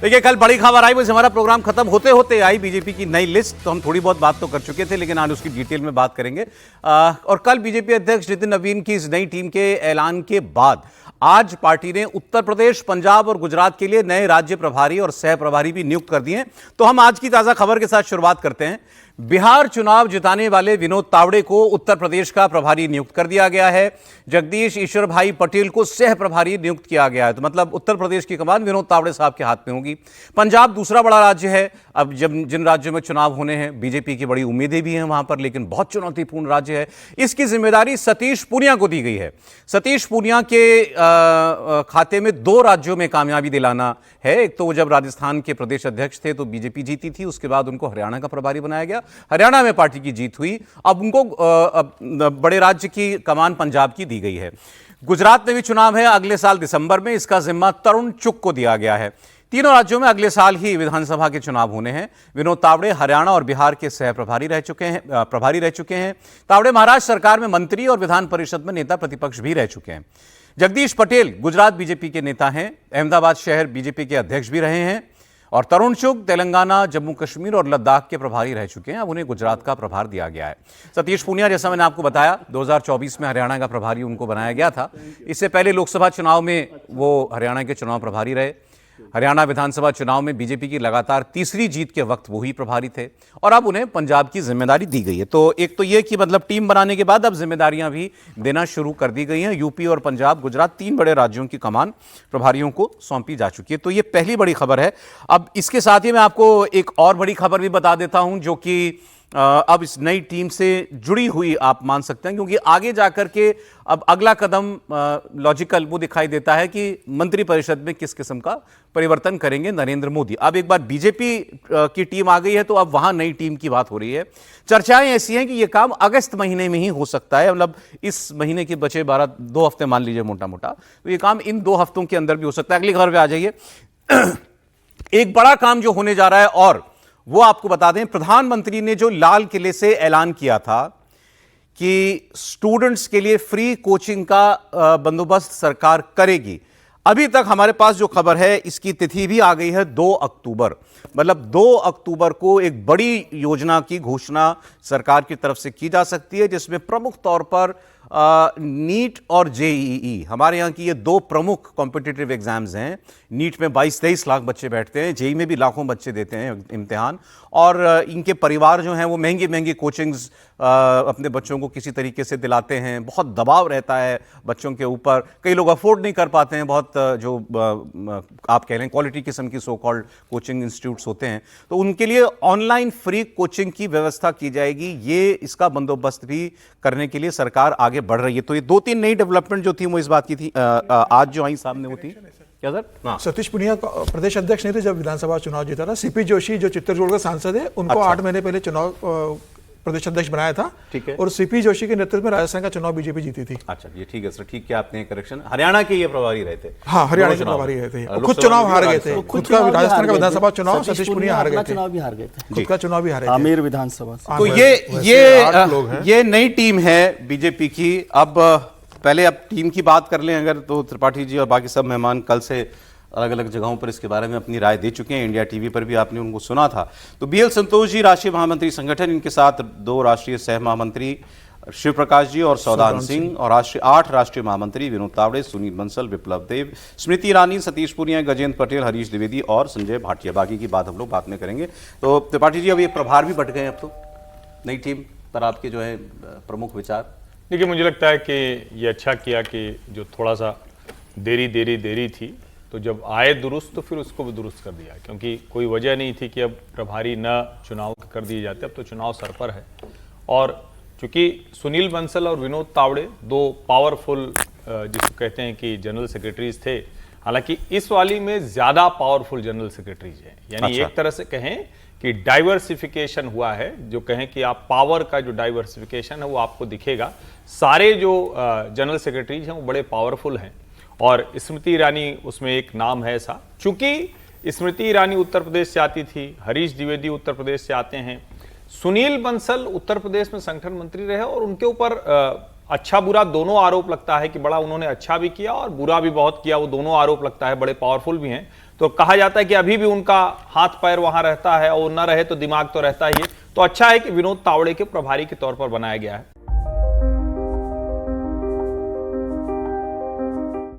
देखिए, कल बड़ी खबर आई, बस हमारा प्रोग्राम खत्म होते होते आई बीजेपी की नई लिस्ट। तो हम थोड़ी बहुत बात तो कर चुके थे, लेकिन आज उसकी डिटेल में बात करेंगे। और कल बीजेपी अध्यक्ष नितिन नवीन की इस नई टीम के ऐलान के बाद आज पार्टी ने उत्तर प्रदेश, पंजाब और गुजरात के लिए नए राज्य प्रभारी और सह प्रभारी भी नियुक्त कर दिए हैं। तो हम आज की ताजा खबर के साथ शुरुआत करते हैं। बिहार चुनाव जिताने वाले विनोद तावड़े को उत्तर प्रदेश का प्रभारी नियुक्त कर दिया गया है। जगदीश ईश्वर भाई पटेल को सह प्रभारी नियुक्त किया गया है। तो मतलब उत्तर प्रदेश की कमान विनोद तावड़े साहब के हाथ में होगी। पंजाब दूसरा बड़ा राज्य है। अब जब जिन राज्यों में चुनाव होने हैं, बीजेपी की बड़ी उम्मीदें भी हैं वहां पर, लेकिन बहुत चुनौतीपूर्ण राज्य है। इसकी जिम्मेदारी सतीश पूनिया को दी गई है। सतीश पूनिया के खाते में 2 राज्यों में कामयाबी दिलाना है। एक तो वो जब राजस्थान के प्रदेश अध्यक्ष थे तो बीजेपी जीती थी, उसके बाद उनको हरियाणा का प्रभारी बनाया गया। हरियाणा में पार्टी की जीत हुई। अब उनको बड़े राज्य की कमान पंजाब की दी गई है। गुजरात में भी चुनाव है अगले साल दिसंबर में। इसका जिम्मा तरुण चुग को दिया गया है। तीनों राज्यों में अगले साल ही विधानसभा के चुनाव होने हैं। विनोद तावड़े हरियाणा और बिहार के सह प्रभारी रह चुके हैं। तावड़े महाराष्ट्र सरकार में मंत्री और विधान परिषद में नेता प्रतिपक्ष भी रह चुके हैं। जगदीश पटेल गुजरात बीजेपी के नेता हैं। अहमदाबाद शहर बीजेपी के अध्यक्ष भी रहे हैं। और तरुण चुग तेलंगाना, जम्मू कश्मीर और लद्दाख के प्रभारी रह चुके हैं। अब उन्हें गुजरात का प्रभार दिया गया है। सतीश पूनिया, जैसा मैंने आपको बताया, 2024 में हरियाणा का प्रभारी उनको बनाया गया था। इससे पहले लोकसभा चुनाव में वो हरियाणा के चुनाव प्रभारी रहे। हरियाणा विधानसभा चुनाव में बीजेपी की लगातार तीसरी जीत के वक्त वो ही प्रभारी थे। और अब उन्हें पंजाब की जिम्मेदारी दी गई है। तो एक तो ये कि मतलब टीम बनाने के बाद अब जिम्मेदारियां भी देना शुरू कर दी गई हैं। यूपी और पंजाब, गुजरात, 3 बड़े राज्यों की कमान प्रभारियों को सौंपी जा चुकी है। तो ये पहली बड़ी खबर है। अब इसके साथ ही मैं आपको एक और बड़ी खबर भी बता देता हूं, जो कि अब इस नई टीम से जुड़ी हुई आप मान सकते हैं, क्योंकि आगे जाकर के अब अगला कदम लॉजिकल वो दिखाई देता है कि मंत्रिपरिषद में किस किस्म का परिवर्तन करेंगे नरेंद्र मोदी। अब एक बार बीजेपी की टीम आ गई है तो अब वहां नई टीम की बात हो रही है। चर्चाएं ऐसी हैं कि यह काम अगस्त महीने में ही हो सकता है। मतलब इस महीने के बचे 2 हफ्ते मान लीजिए मोटा मोटा, तो ये काम इन 2 हफ्तों के अंदर भी हो सकता है। अगली खबर पे आ जाइए। एक बड़ा काम जो होने जा रहा है, और वो आपको बता दें, प्रधानमंत्री ने जो लाल किले से ऐलान किया था कि स्टूडेंट्स के लिए फ्री कोचिंग का बंदोबस्त सरकार करेगी। अभी तक हमारे पास जो खबर है, इसकी तिथि भी आ गई है 2 अक्टूबर। मतलब 2 अक्टूबर को एक बड़ी योजना की घोषणा सरकार की तरफ से की जा सकती है, जिसमें प्रमुख तौर पर नीट और जेईई, हमारे यहाँ की ये 2 प्रमुख कॉम्पिटिटिव एग्जाम्स हैं। नीट में 22-23 लाख बच्चे बैठते हैं, जेईई में भी लाखों बच्चे देते हैं इम्तिहान। और इनके परिवार जो हैं वो महंगी महंगी कोचिंग्स अपने बच्चों को किसी तरीके से दिलाते हैं। बहुत दबाव रहता है बच्चों के ऊपर। कई लोग अफोर्ड नहीं कर पाते हैं। बहुत जो आप कह लें क्वालिटी किस्म की सो कॉल्ड कोचिंग इंस्टीट्यूट्स होते हैं, तो उनके लिए ऑनलाइन फ्री कोचिंग की व्यवस्था की जाएगी। ये इसका बंदोबस्त भी करने के लिए सरकार आगे बढ़ रही है। तो ये 2-3 नई डेवलपमेंट जो थी वो इस बात की थी। आज जो आई सामने वो थी क्या सर? सतीश पूनिया प्रदेश अध्यक्ष नहीं थे जब विधानसभा चुनाव जीता था। सीपी जोशी जो चित्तौड़गढ़ का सांसद है, उनको 8 महीने पहले चुनाव प्रदेश अध्यक्ष बनाया था। ठीक है। और सीपी जोशी के नेतृत्व में राजस्थान का चुनाव बीजेपी जीती थी। अच्छा, ये ठीक है सर, ठीक है, आपने करेक्शन। हरियाणा के ये प्रभारी रहे थे। हाँ, हरियाणा के प्रभारी रहे थे। खुद चुनाव हार गए थे। खुद का राजस्थान का विधानसभा चुनाव सतीश पूनिया हार गए थे। खुद का चुनाव भी हारे थे आमेर विधानसभा। तो ये नई टीम है बीजेपी की। अब पहले अब टीम की बात कर लें अगर, तो त्रिपाठी जी और बाकी सब मेहमान कल से अलग अलग जगहों पर इसके बारे में अपनी राय दे चुके हैं। इंडिया टीवी पर भी आपने उनको सुना था। तो बीएल संतोष जी राष्ट्रीय महामंत्री संगठन, इनके साथ 2 राष्ट्रीय सह महामंत्री शिव प्रकाश जी और सौदान सिंह, और 8 राष्ट्रीय महामंत्री विनोद तावड़े, सुनील बंसल, विप्लव देव, स्मृति ईरानी, सतीश पूनिया, गजेंद्र पटेल, हरीश द्विवेदी और संजय भाटिया। बाकी की बात हम लोग बाद में करेंगे। तो त्रिपाठी जी, अब ये प्रभार भी बट गए, अब तो नई टीम पर आपके जो है प्रमुख विचार? देखिए, मुझे लगता है कि ये अच्छा किया कि जो थोड़ा सा देरी थी, तो जब आए दुरुस्त तो फिर उसको भी दुरुस्त कर दिया, क्योंकि कोई वजह नहीं थी कि अब प्रभारी न चुनाव कर दिए जाते। अब तो चुनाव सर पर है। और चूंकि सुनील बंसल और विनोद तावड़े 2 पावरफुल जिसको कहते हैं कि जनरल सेक्रेटरीज थे, हालांकि इस वाली में ज्यादा पावरफुल जनरल सेक्रेटरीज हैं। यानी एक तरह से कहें कि डाइवर्सिफिकेशन हुआ है। जो कहें कि आप पावर का जो डाइवर्सिफिकेशन है वो आपको दिखेगा। सारे जो जनरल सेक्रेटरीज हैं वो बड़े पावरफुल हैं। और स्मृति ईरानी उसमें एक नाम है ऐसा। चूंकि स्मृति ईरानी उत्तर प्रदेश से आती थी, हरीश द्विवेदी उत्तर प्रदेश से आते हैं, सुनील बंसल उत्तर प्रदेश में संगठन मंत्री रहे, और उनके ऊपर अच्छा बुरा दोनों आरोप लगता है कि बड़ा उन्होंने अच्छा भी किया और बुरा भी बहुत किया। वो दोनों आरोप लगता है, बड़े पावरफुल भी हैं। तो कहा जाता है कि अभी भी उनका हाथ पैर वहां रहता है, और न रहे तो दिमाग तो रहता ही है। तो अच्छा है कि विनोद तावड़े के प्रभारी के तौर पर बनाया गया है।